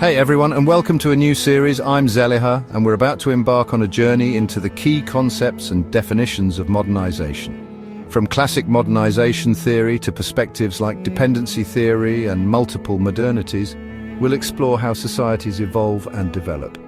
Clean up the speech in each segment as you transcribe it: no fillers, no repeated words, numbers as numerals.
Hey everyone, and welcome to a new series. I'm Zeliha, and we're about to embark on a journey into the key concepts and definitions of modernization. From classic modernization theory to perspectives like dependency theory and multiple modernities, we'll explore how societies evolve and develop.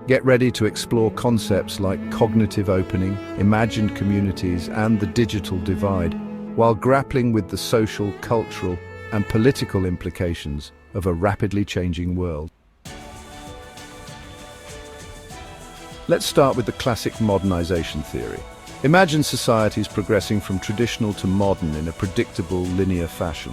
Get ready to explore concepts like cognitive opening, imagined communities, and the digital divide, while grappling with the social, cultural, and political implications of a rapidly changing world. Let's start with the classic modernization theory. Imagine societies progressing from traditional to modern in a predictable, linear fashion.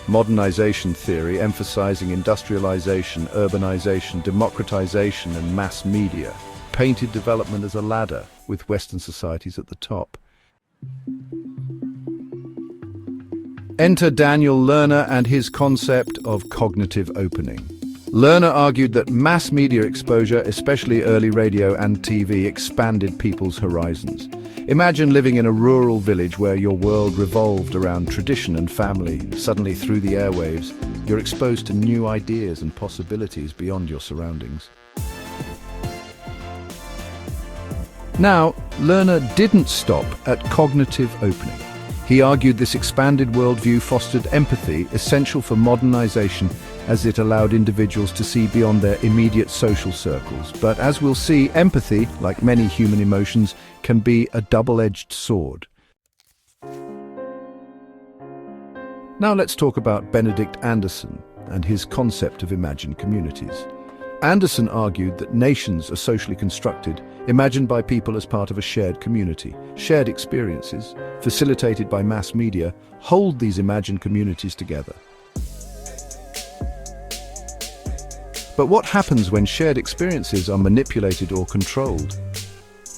Modernization theory emphasizing industrialization, urbanization, democratization, and mass media, painted development as a ladder, with Western societies at the top. Enter Daniel Lerner and his concept of cognitive opening. Lerner argued that mass media exposure, especially early radio and TV, expanded people's horizons. Imagine living in a rural village where your world revolved around tradition and family. Suddenly, through the airwaves, you're exposed to new ideas and possibilities beyond your surroundings. Now, Lerner didn't stop at cognitive opening. He argued this expanded worldview fostered empathy, essential for modernization, as it allowed individuals to see beyond their immediate social circles. But as we'll see, empathy, like many human emotions, can be a double-edged sword. Now let's talk about Benedict Anderson and his concept of imagined communities. Anderson argued that nations are socially constructed, imagined by people as part of a shared community. Shared experiences, facilitated by mass media, hold these imagined communities together. But what happens when shared experiences are manipulated or controlled?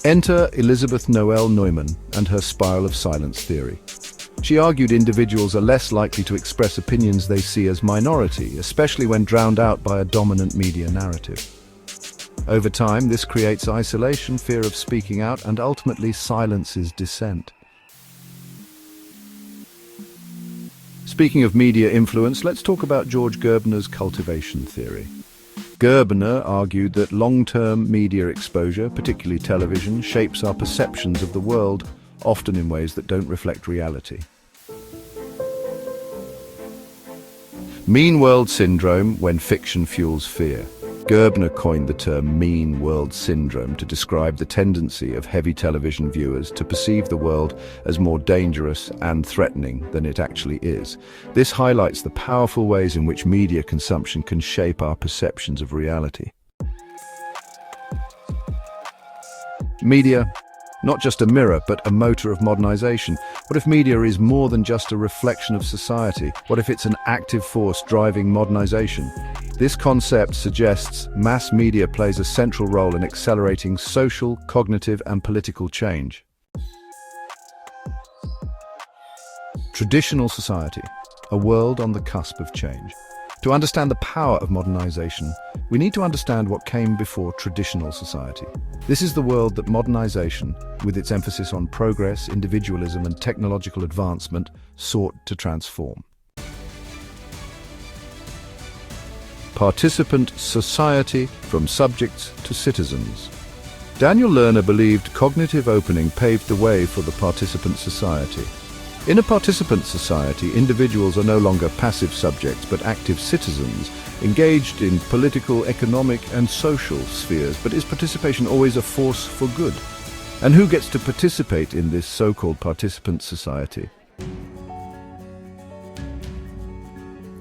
Enter Elizabeth Noel Neumann and her spiral of silence theory. She argued individuals are less likely to express opinions they see as minority, especially when drowned out by a dominant media narrative. Over time, this creates isolation, fear of speaking out, and ultimately silences dissent. Speaking of media influence, let's talk about George Gerbner's cultivation theory. Gerbner argued that long-term media exposure, particularly television, shapes our perceptions of the world, often in ways that don't reflect reality. Mean world syndrome, when fiction fuels fear. Gerbner coined the term mean world syndrome to describe the tendency of heavy television viewers to perceive the world as more dangerous and threatening than it actually is. This highlights the powerful ways in which media consumption can shape our perceptions of reality. Media, not just a mirror, but a motor of modernization. What if media is more than just a reflection of society? What if it's an active force driving modernization? This concept suggests mass media plays a central role in accelerating social, cognitive, and political change. Traditional society, a world on the cusp of change. To understand the power of modernization, we need to understand what came before traditional society. This is the world that modernization, with its emphasis on progress, individualism, and technological advancement, sought to transform. Participant society, from subjects to citizens. Daniel Lerner believed cognitive opening paved the way for the participant society. In a participant society, individuals are no longer passive subjects but active citizens, engaged in political, economic, and social spheres. But is participation always a force for good? And who gets to participate in this so-called participant society?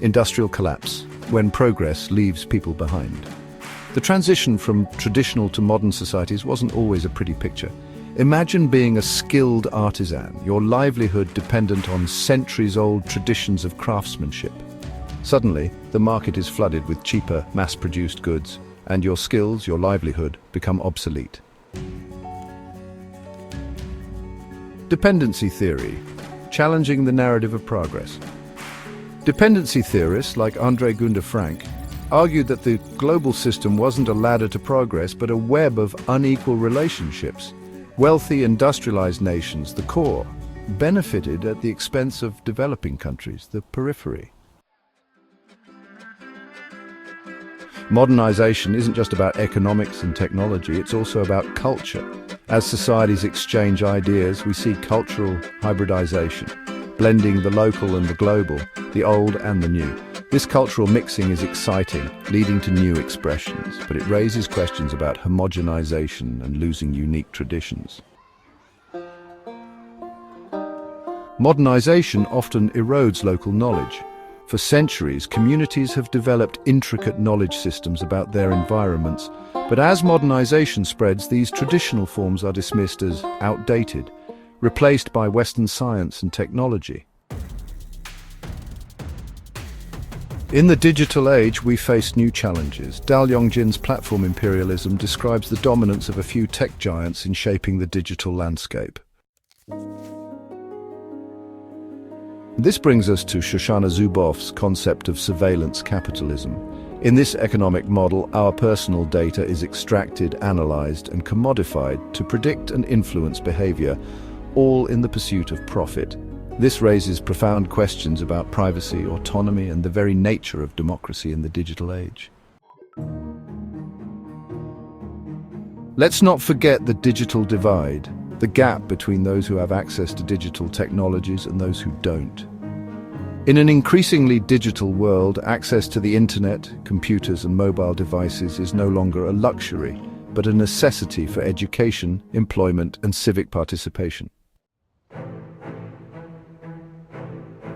Industrial collapse, when progress leaves people behind. The transition from traditional to modern societies wasn't always a pretty picture. Imagine being a skilled artisan, your livelihood dependent on centuries-old traditions of craftsmanship. Suddenly, the market is flooded with cheaper, mass-produced goods, and your skills, your livelihood, become obsolete. Dependency theory, challenging the narrative of progress. Dependency theorists like Andre Gunder Frank argued that the global system wasn't a ladder to progress but a web of unequal relationships. Wealthy, industrialized nations, the core, benefited at the expense of developing countries, the periphery. Modernization isn't just about economics and technology, it's also about culture. As societies exchange ideas, we see cultural hybridization, blending the local and the global, the old and the new. This cultural mixing is exciting, leading to new expressions, but it raises questions about homogenization and losing unique traditions. Modernization often erodes local knowledge. For centuries, communities have developed intricate knowledge systems about their environments, but as modernization spreads, these traditional forms are dismissed as outdated, replaced by Western science and technology. In the digital age, we face new challenges. Dal Yongjin's platform imperialism describes the dominance of a few tech giants in shaping the digital landscape. This brings us to Shoshana Zuboff's concept of surveillance capitalism. In this economic model, our personal data is extracted, analyzed, and commodified to predict and influence behavior, all in the pursuit of profit. This raises profound questions about privacy, autonomy, and the very nature of democracy in the digital age. Let's not forget the digital divide, the gap between those who have access to digital technologies and those who don't. In an increasingly digital world, access to the internet, computers, and mobile devices is no longer a luxury, but a necessity for education, employment, and civic participation.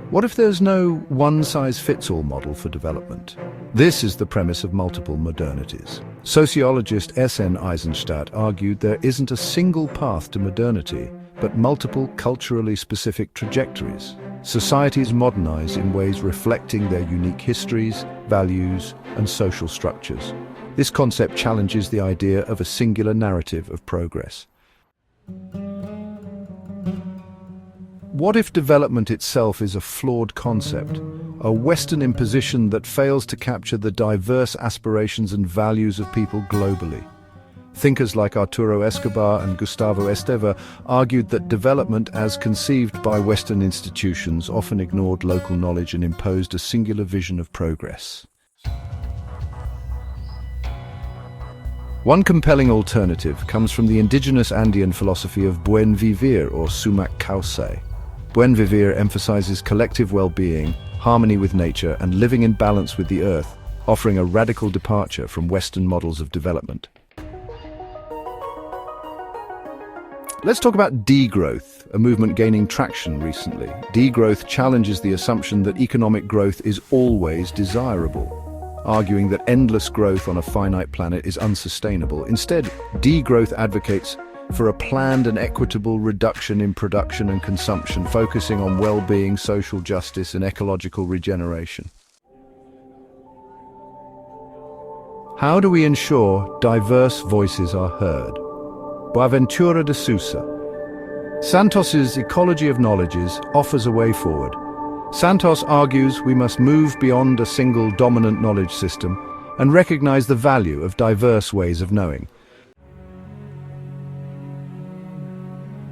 What if there's no one-size-fits-all model for development? This is the premise of multiple modernities. Sociologist S.N. Eisenstadt argued there isn't a single path to modernity, but multiple culturally specific trajectories. Societies modernize in ways reflecting their unique histories, values, and social structures. This concept challenges the idea of a singular narrative of progress. What if development itself is a flawed concept, a Western imposition that fails to capture the diverse aspirations and values of people globally? Thinkers like Arturo Escobar and Gustavo Esteva argued that development, as conceived by Western institutions, often ignored local knowledge and imposed a singular vision of progress. One compelling alternative comes from the indigenous Andean philosophy of Buen Vivir, or Sumak Kause. Buen Vivir emphasizes collective well-being, harmony with nature, and living in balance with the earth, offering a radical departure from Western models of development. Let's talk about degrowth, a movement gaining traction recently. Degrowth challenges the assumption that economic growth is always desirable, arguing that endless growth on a finite planet is unsustainable. Instead, degrowth advocates for a planned and equitable reduction in production and consumption, focusing on well-being, social justice, and ecological regeneration. How do we ensure diverse voices are heard? Boaventura de Sousa. Santos's Ecology of Knowledges offers a way forward. Santos argues we must move beyond a single dominant knowledge system and recognize the value of diverse ways of knowing.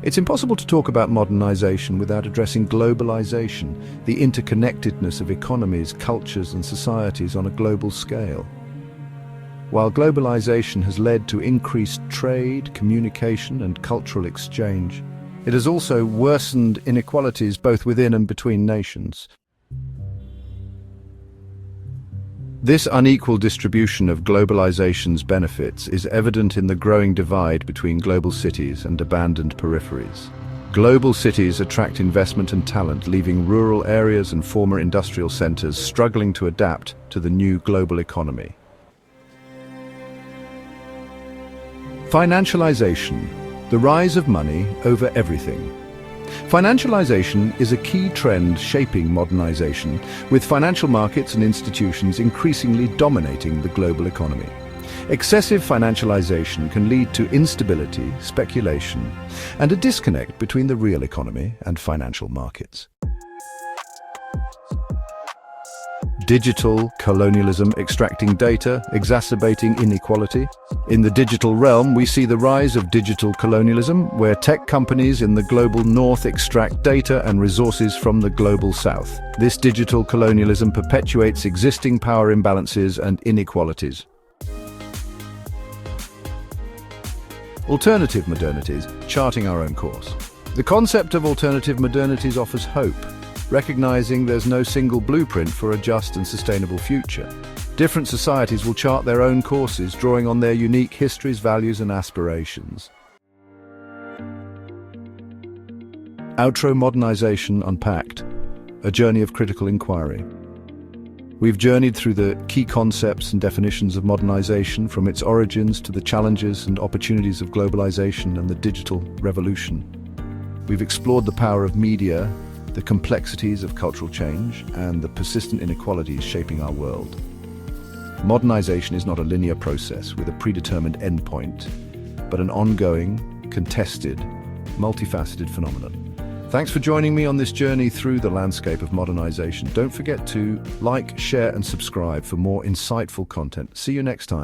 It's impossible to talk about modernization without addressing globalization, the interconnectedness of economies, cultures, and societies on a global scale. While globalization has led to increased trade, communication, and cultural exchange, it has also worsened inequalities both within and between nations. This unequal distribution of globalization's benefits is evident in the growing divide between global cities and abandoned peripheries. Global cities attract investment and talent, leaving rural areas and former industrial centers struggling to adapt to the new global economy. Financialization, the rise of money over everything. Financialization is a key trend shaping modernization, with financial markets and institutions increasingly dominating the global economy. Excessive financialization can lead to instability, speculation, and a disconnect between the real economy and financial markets. Digital colonialism, extracting data, exacerbating inequality. In the digital realm, we see the rise of digital colonialism, where tech companies in the global north extract data and resources from the global south. This digital colonialism perpetuates existing power imbalances and inequalities. Alternative modernities, charting our own course. The concept of alternative modernities offers hope, recognizing there's no single blueprint for a just and sustainable future. Different societies will chart their own courses, drawing on their unique histories, values, and aspirations. Outro: Modernization Unpacked, a journey of critical inquiry. We've journeyed through the key concepts and definitions of modernization, from its origins to the challenges and opportunities of globalization and the digital revolution. We've explored the power of media, the complexities of cultural change, and the persistent inequalities shaping our world. Modernization is not a linear process with a predetermined endpoint, but an ongoing, contested, multifaceted phenomenon. Thanks for joining me on this journey through the landscape of modernization. Don't forget to like, share, and subscribe for more insightful content. See you next time.